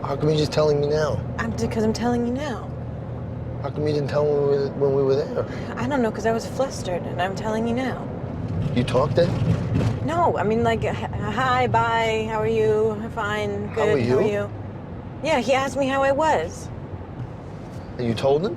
How come you're just telling me now? Because I'm telling you now. How come you didn't tell me when we were there? I don't know, because I was flustered, and I'm telling you now. You talked then? No, I mean, like, hi, bye, how are you? Fine, good, How are you? Yeah, he asked me how I was. And you told him?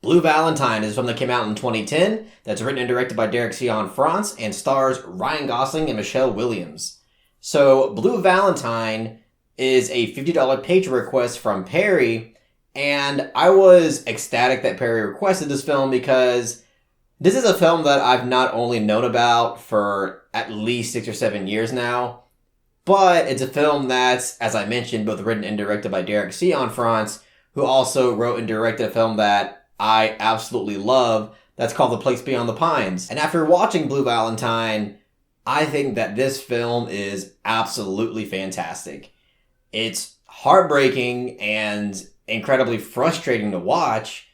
Blue Valentine is a film that came out in 2010 that's written and directed by Derek Cianfrance and stars Ryan Gosling and Michelle Williams. So Blue Valentine is a $50 Patreon request from Perry, and I was ecstatic that Perry requested this film because this is a film that I've not only known about for at least 6 or 7 years now, but it's a film that's, as I mentioned, both written and directed by Derek Cianfrance, who also wrote and directed a film that I absolutely love that's called The Place Beyond the Pines. And after watching Blue Valentine, I think that this film is absolutely fantastic. It's heartbreaking and incredibly frustrating to watch,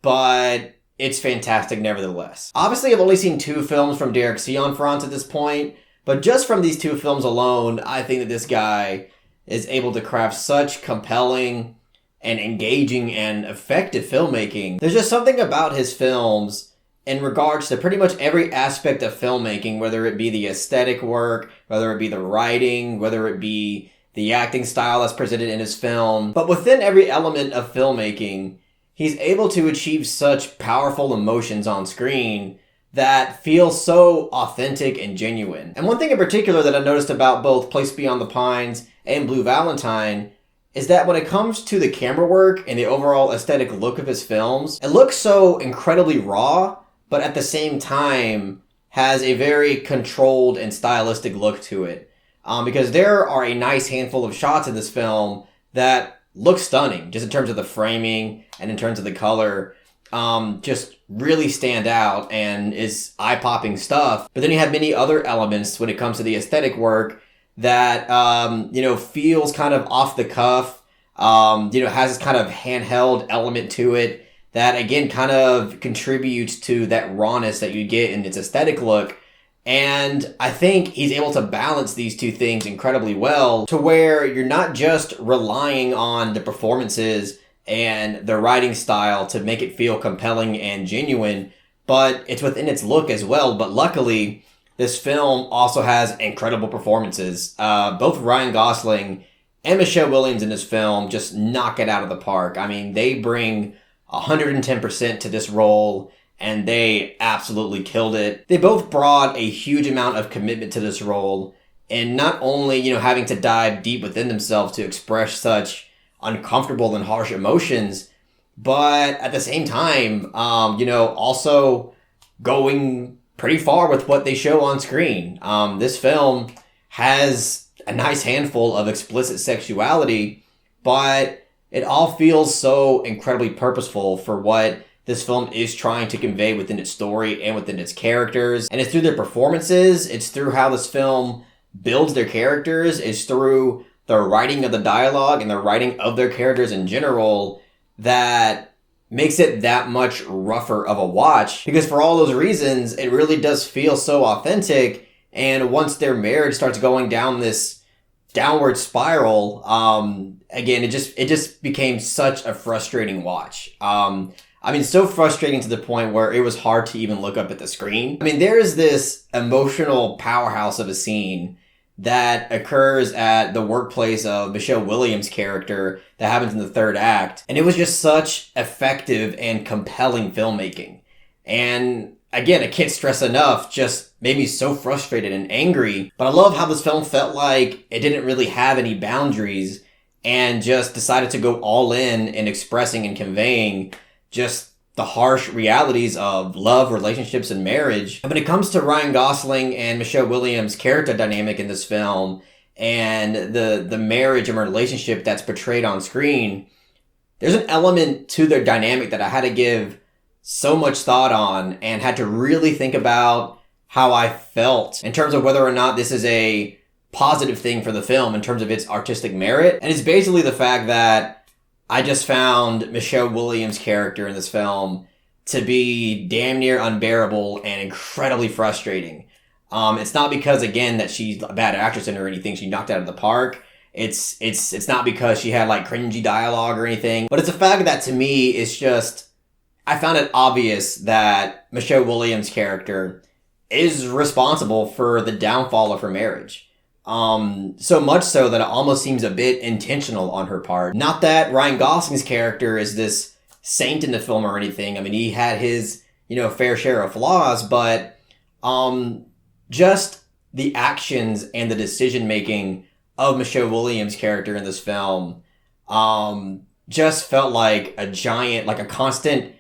but it's fantastic nevertheless. Obviously, I've only seen 2 films from Derek Cianfrance at this point, but just from these 2 films alone, I think that this guy is able to craft such compelling and engaging and effective filmmaking. There's just something about his films in regards to pretty much every aspect of filmmaking, whether it be the aesthetic work, whether it be the writing, whether it be the acting style that's presented in his film. But within every element of filmmaking, he's able to achieve such powerful emotions on screen that feel so authentic and genuine. And one thing in particular that I noticed about both Place Beyond the Pines and Blue Valentine is that when it comes to the camera work and the overall aesthetic look of his films, it looks so incredibly raw, but at the same time has a very controlled and stylistic look to it. Because there are a nice handful of shots in this film that look stunning, just in terms of the framing and in terms of the color, just really stand out and is eye-popping stuff. But then you have many other elements when it comes to the aesthetic work that, feels kind of off the cuff, has this kind of handheld element to it that, again, kind of contributes to that rawness that you get in its aesthetic look. And I think he's able to balance these 2 things incredibly well to where you're not just relying on the performances and the writing style to make it feel compelling and genuine, but it's within its look as well. But luckily, this film also has incredible performances. Both Ryan Gosling and Michelle Williams in this film just knock it out of the park. I mean, they bring 110% to this role, and they absolutely killed it. They both brought a huge amount of commitment to this role, and not only, having to dive deep within themselves to express such uncomfortable and harsh emotions, but at the same time, also going pretty far with what they show on screen. This film has a nice handful of explicit sexuality, but it all feels so incredibly purposeful for what this film is trying to convey within its story and within its characters. And it's through their performances, it's through how this film builds their characters, it's through the writing of the dialogue and the writing of their characters in general that makes it that much rougher of a watch, because for all those reasons, it really does feel so authentic. And once their marriage starts going down this downward spiral, again, it just became such a frustrating watch. So frustrating to the point where it was hard to even look up at the screen. I mean, there is this emotional powerhouse of a scene that occurs at the workplace of Michelle Williams' character that happens in the 3rd act. And it was just such effective and compelling filmmaking. And again, I can't stress enough, just made me so frustrated and angry. But I love how this film felt like it didn't really have any boundaries and just decided to go all in expressing and conveying just the harsh realities of love, relationships, and marriage. And when it comes to Ryan Gosling and Michelle Williams' character dynamic in this film and the marriage and relationship that's portrayed on screen, there's an element to their dynamic that I had to give so much thought on and had to really think about how I felt in terms of whether or not this is a positive thing for the film in terms of its artistic merit. And it's basically the fact that I just found Michelle Williams' character in this film to be damn near unbearable and incredibly frustrating. It's not because, again, that she's a bad actress in or anything. She knocked out of the park. It's not because she had like cringy dialogue or anything, but it's a fact that to me is just, I found it obvious that Michelle Williams' character is responsible for the downfall of her marriage. So much so that it almost seems a bit intentional on her part. Not that Ryan Gosling's character is this saint in the film or anything. I mean, he had his, fair share of flaws, but, just the actions and the decision making of Michelle Williams' character in this film, just felt like a giant, like a constant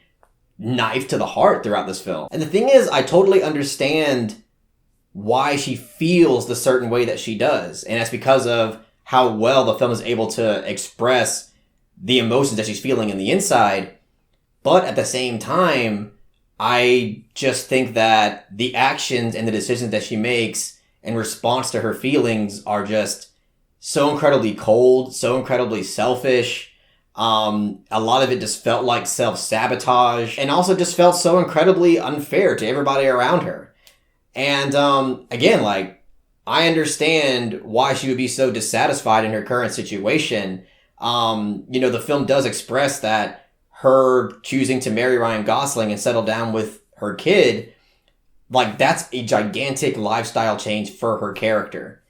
knife to the heart throughout this film. And the thing is, I totally understand why she feels the certain way that she does. And that's because of how well the film is able to express the emotions that she's feeling in the inside. But at the same time, I just think that the actions and the decisions that she makes in response to her feelings are just so incredibly cold, so incredibly selfish. A lot of it just felt like self-sabotage and also just felt so incredibly unfair to everybody around her. And, again, like, I understand why she would be so dissatisfied in her current situation. The film does express that her choosing to marry Ryan Gosling and settle down with her kid, like, that's a gigantic lifestyle change for her character.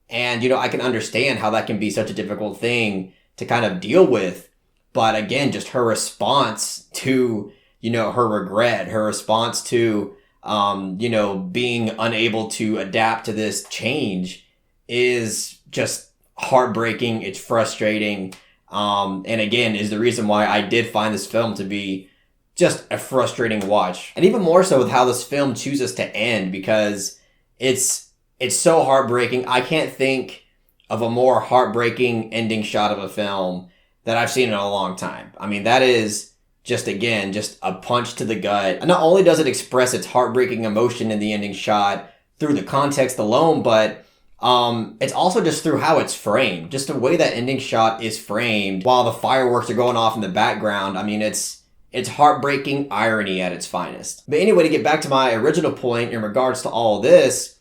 And, I can understand how that can be such a difficult thing to kind of deal with. But again, just her response to, her regret, her response to, being unable to adapt to this change is just heartbreaking. It's frustrating. And again, is the reason why I did find this film to be just a frustrating watch. And even more so with how this film chooses to end, because it's so heartbreaking. I can't think of a more heartbreaking ending shot of a film that I've seen in a long time. I mean, that is just a punch to the gut. And not only does it express its heartbreaking emotion in the ending shot through the context alone, but it's also just through how it's framed. Just the way that ending shot is framed while the fireworks are going off in the background. I mean, it's heartbreaking irony at its finest. But anyway, to get back to my original point in regards to all of this,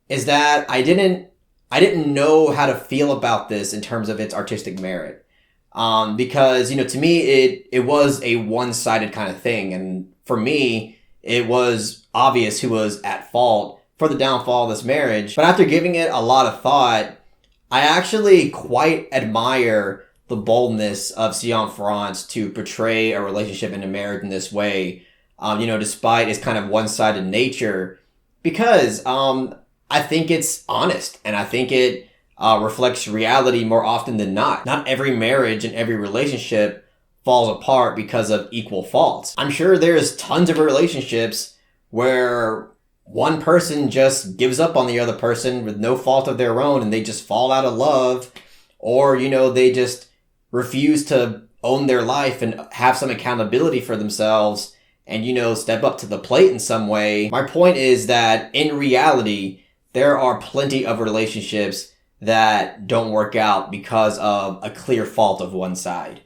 is that I didn't know how to feel about this in terms of its artistic merit. Because, to me, it was a one-sided kind of thing. And for me, it was obvious who was at fault for the downfall of this marriage. But after giving it a lot of thought, I actually quite admire the boldness of Cianfrance to portray a relationship and a marriage in this way, despite its kind of one-sided nature, because, I think it's honest, and I think it reflects reality more often than not. Not every marriage and every relationship falls apart because of equal faults. I'm sure there's tons of relationships where one person just gives up on the other person with no fault of their own and they just fall out of love, or, they just refuse to own their life and have some accountability for themselves and, step up to the plate in some way. My point is that in reality, there are plenty of relationships that don't work out because of a clear fault of one side.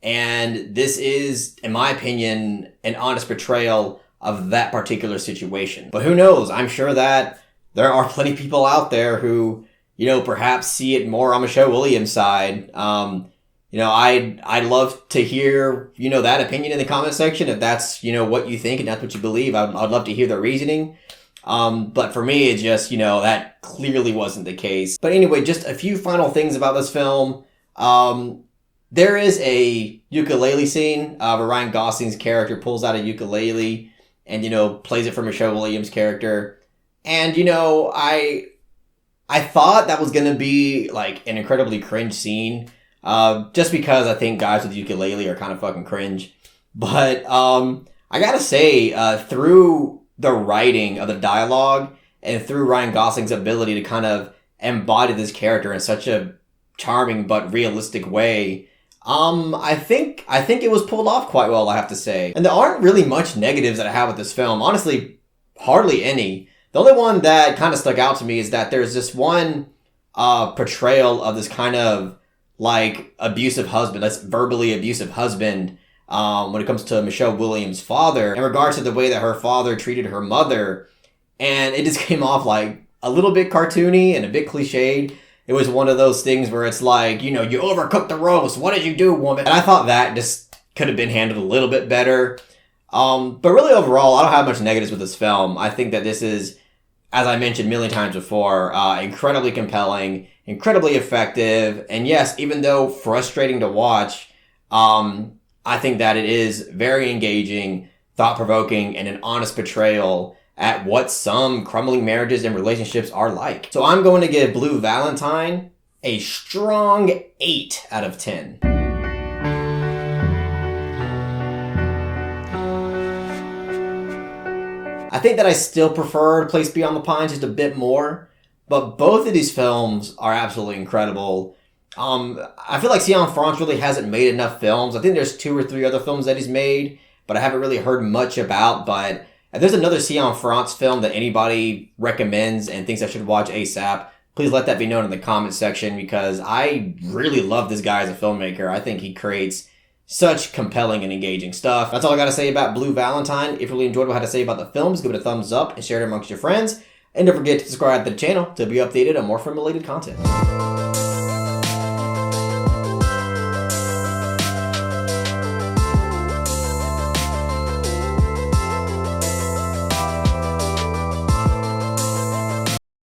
And this is, in my opinion, an honest portrayal of that particular situation. But who knows? I'm sure that there are plenty of people out there who, perhaps see it more on Michelle Williams' side. I'd love to hear, that opinion in the comment section. If that's, what you think and that's what you believe, I'd love to hear the reasoning. But for me, it's just, that clearly wasn't the case. But anyway, just a few final things about this film. There is a ukulele scene, where Ryan Gosling's character pulls out a ukulele and, plays it for Michelle Williams' character. And, I thought that was gonna be, like, an incredibly cringe scene, just because I think guys with ukulele are kind of fucking cringe. But, I gotta say, through the writing of the dialogue and through Ryan Gosling's ability to kind of embody this character in such a charming but realistic way, I think it was pulled off quite well, I have to say. And there aren't really much negatives that I have with this film. Honestly, hardly any. The only one that kind of stuck out to me is that there's this one portrayal of this kind of like abusive husband, that's verbally abusive husband, when it comes to Michelle Williams' father, in regards to the way that her father treated her mother. And it just came off like a little bit cartoony and a bit cliched. It was one of those things where it's like, you overcooked the roast. What did you do, woman? And I thought that just could have been handled a little bit better. But really overall, I don't have much negatives with this film. I think that this is, as I mentioned a million times before, incredibly compelling, incredibly effective. And yes, even though frustrating to watch, I think that it is very engaging, thought-provoking, and an honest portrayal at what some crumbling marriages and relationships are like. So I'm going to give Blue Valentine a strong 8 out of 10. I think that I still prefer Place Beyond the Pines just a bit more, but both of these films are absolutely incredible. I feel like Cianfrance really hasn't made enough films. I think there's 2 or 3 other films that he's made, but I haven't really heard much about. But if there's another Cianfrance film that anybody recommends and thinks I should watch ASAP, please let that be known in the comment section, because I really love this guy as a filmmaker. I think he creates such compelling and engaging stuff. That's all I got to say about Blue Valentine. If you really enjoyed what I had to say about the films, give it a thumbs up and share it amongst your friends. And don't forget to subscribe to the channel to be updated on more film-related content.